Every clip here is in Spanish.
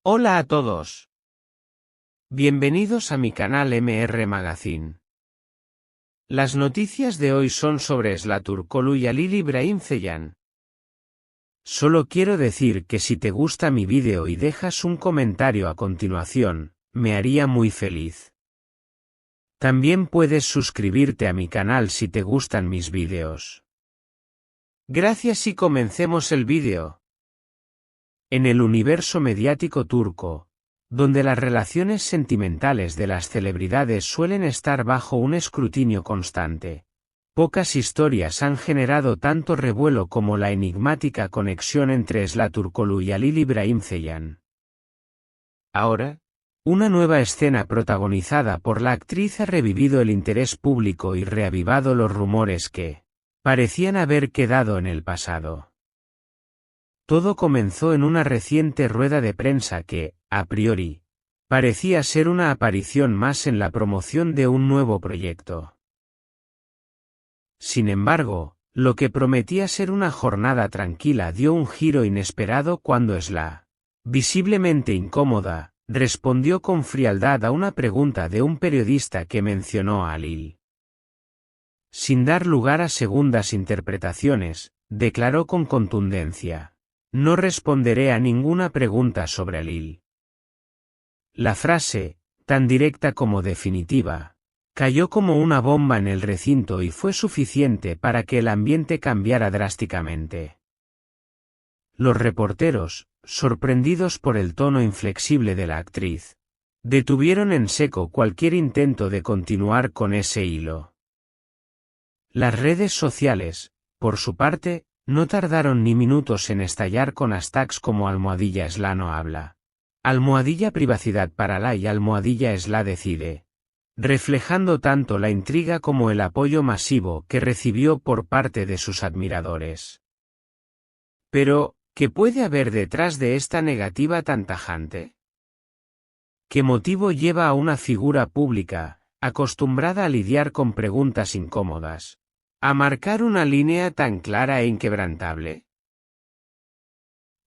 Hola a todos. Bienvenidos a mi canal MR Magazine. Las noticias de hoy son sobre Zlaturkoglu y Halil İbrahimseyan. Solo quiero decir que si te gusta mi vídeo y dejas un comentario a continuación, me haría muy feliz. También puedes suscribirte a mi canal si te gustan mis vídeos. Gracias y comencemos el vídeo. En el universo mediático turco, donde las relaciones sentimentales de las celebridades suelen estar bajo un escrutinio constante, pocas historias han generado tanto revuelo como la enigmática conexión entre Zlaturkoglu y Halil İbrahimseyan. Ahora, una nueva escena protagonizada por la actriz ha revivido el interés público y reavivado los rumores que parecían haber quedado en el pasado. Todo comenzó en una reciente rueda de prensa que, a priori, parecía ser una aparición más en la promoción de un nuevo proyecto. Sin embargo, lo que prometía ser una jornada tranquila dio un giro inesperado cuando Zla, visiblemente incómoda, respondió con frialdad a una pregunta de un periodista que mencionó a Halil. Sin dar lugar a segundas interpretaciones, declaró con contundencia: no responderé a ninguna pregunta sobre Halil. La frase, tan directa como definitiva, cayó como una bomba en el recinto y fue suficiente para que el ambiente cambiara drásticamente. Los reporteros, sorprendidos por el tono inflexible de la actriz, detuvieron en seco cualquier intento de continuar con ese hilo. Las redes sociales, por su parte, no tardaron ni minutos en estallar con hashtags como #Zla no habla, #privacidad para la y #Zla decide, reflejando tanto la intriga como el apoyo masivo que recibió por parte de sus admiradores. Pero, ¿qué puede haber detrás de esta negativa tan tajante? ¿Qué motivo lleva a una figura pública, acostumbrada a lidiar con preguntas incómodas, a marcar una línea tan clara e inquebrantable?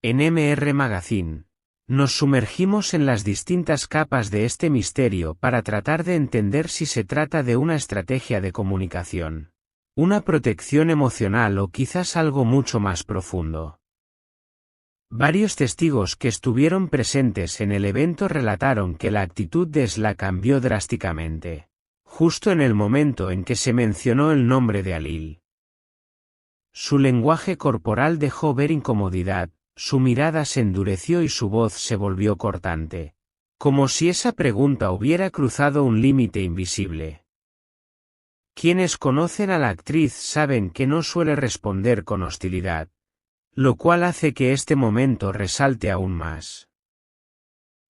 En MR Magazine, nos sumergimos en las distintas capas de este misterio para tratar de entender si se trata de una estrategia de comunicación, una protección emocional o quizás algo mucho más profundo. Varios testigos que estuvieron presentes en el evento relataron que la actitud de Zla cambió drásticamente, justo en el momento en que se mencionó el nombre de Halil. Su lenguaje corporal dejó ver incomodidad, su mirada se endureció y su voz se volvió cortante, como si esa pregunta hubiera cruzado un límite invisible. Quienes conocen a la actriz saben que no suele responder con hostilidad, lo cual hace que este momento resalte aún más.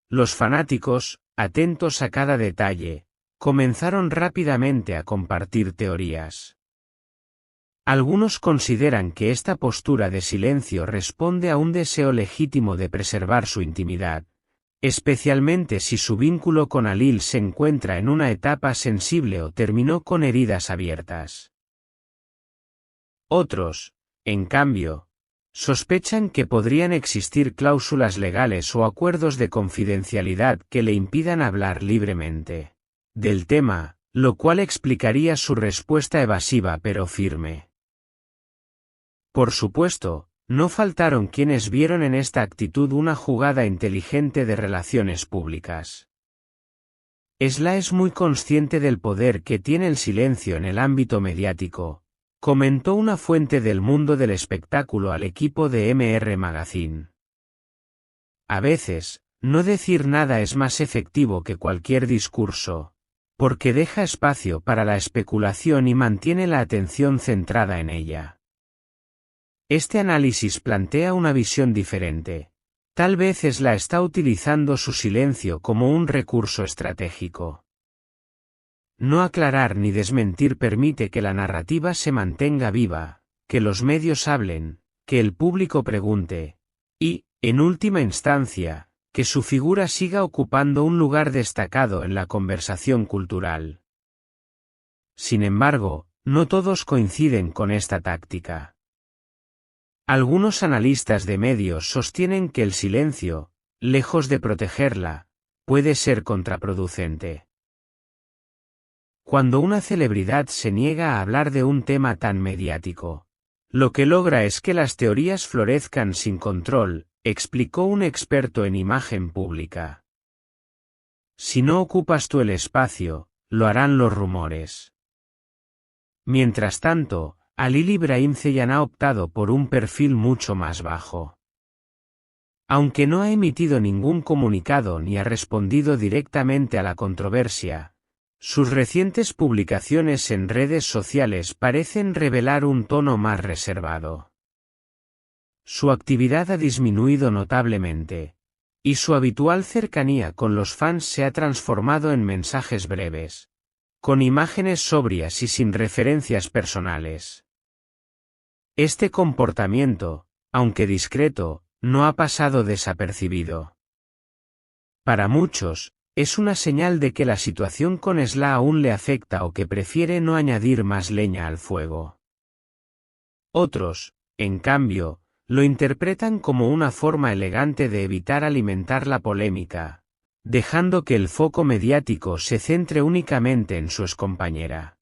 Los fanáticos, atentos a cada detalle, comenzaron rápidamente a compartir teorías. Algunos consideran que esta postura de silencio responde a un deseo legítimo de preservar su intimidad, especialmente si su vínculo con Halil se encuentra en una etapa sensible o terminó con heridas abiertas. Otros, en cambio, sospechan que podrían existir cláusulas legales o acuerdos de confidencialidad que le impidan hablar libremente del tema, lo cual explicaría su respuesta evasiva pero firme. Por supuesto, no faltaron quienes vieron en esta actitud una jugada inteligente de relaciones públicas. Zla es muy consciente del poder que tiene el silencio en el ámbito mediático, comentó una fuente del mundo del espectáculo al equipo de MR Magazine. A veces, no decir nada es más efectivo que cualquier discurso, porque deja espacio para la especulación y mantiene la atención centrada en ella. Este análisis plantea una visión diferente. Tal vez Zla está utilizando su silencio como un recurso estratégico. No aclarar ni desmentir permite que la narrativa se mantenga viva, que los medios hablen, que el público pregunte, y, en última instancia, que su figura siga ocupando un lugar destacado en la conversación cultural. Sin embargo, no todos coinciden con esta táctica. Algunos analistas de medios sostienen que el silencio, lejos de protegerla, puede ser contraproducente. Cuando una celebridad se niega a hablar de un tema tan mediático, lo que logra es que las teorías florezcan sin control, explicó un experto en imagen pública. Si no ocupas tú el espacio, lo harán los rumores. Mientras tanto, Halil Ibrahim Ceylan ha optado por un perfil mucho más bajo. Aunque no ha emitido ningún comunicado ni ha respondido directamente a la controversia, sus recientes publicaciones en redes sociales parecen revelar un tono más reservado. Su actividad ha disminuido notablemente, y su habitual cercanía con los fans se ha transformado en mensajes breves, con imágenes sobrias y sin referencias personales. Este comportamiento, aunque discreto, no ha pasado desapercibido. Para muchos, es una señal de que la situación con Sla aún le afecta o que prefiere no añadir más leña al fuego. Otros, en cambio, lo interpretan como una forma elegante de evitar alimentar la polémica, dejando que el foco mediático se centre únicamente en su excompañera.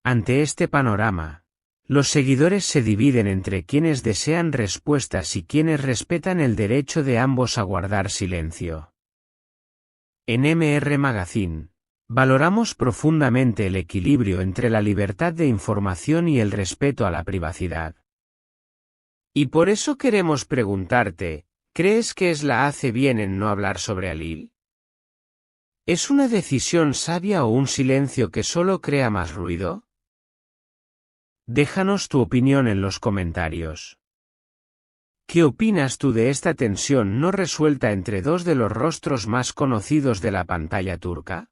Ante este panorama, los seguidores se dividen entre quienes desean respuestas y quienes respetan el derecho de ambos a guardar silencio. En MR Magazine, valoramos profundamente el equilibrio entre la libertad de información y el respeto a la privacidad. Y por eso queremos preguntarte, ¿crees que Sla hace bien en no hablar sobre Halil? ¿Es una decisión sabia o un silencio que solo crea más ruido? Déjanos tu opinión en los comentarios. ¿Qué opinas tú de esta tensión no resuelta entre dos de los rostros más conocidos de la pantalla turca?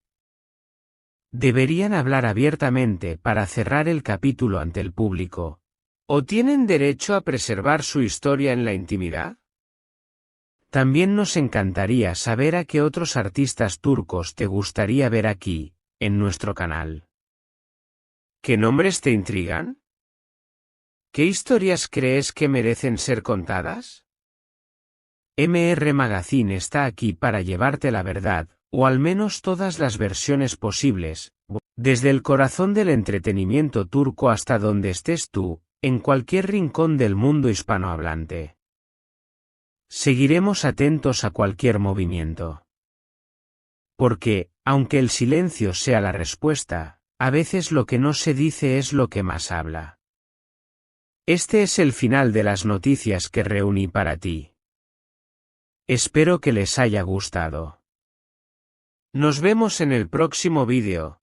¿Deberían hablar abiertamente para cerrar el capítulo ante el público? ¿O tienen derecho a preservar su historia en la intimidad? También nos encantaría saber a qué otros artistas turcos te gustaría ver aquí, en nuestro canal. ¿Qué nombres te intrigan? ¿Qué historias crees que merecen ser contadas? MR Magazine está aquí para llevarte la verdad, o al menos todas las versiones posibles, desde el corazón del entretenimiento turco hasta donde estés tú, en cualquier rincón del mundo hispanohablante. Seguiremos atentos a cualquier movimiento. Porque, aunque el silencio sea la respuesta, a veces lo que no se dice es lo que más habla. Este es el final de las noticias que reuní para ti. Espero que les haya gustado. Nos vemos en el próximo vídeo.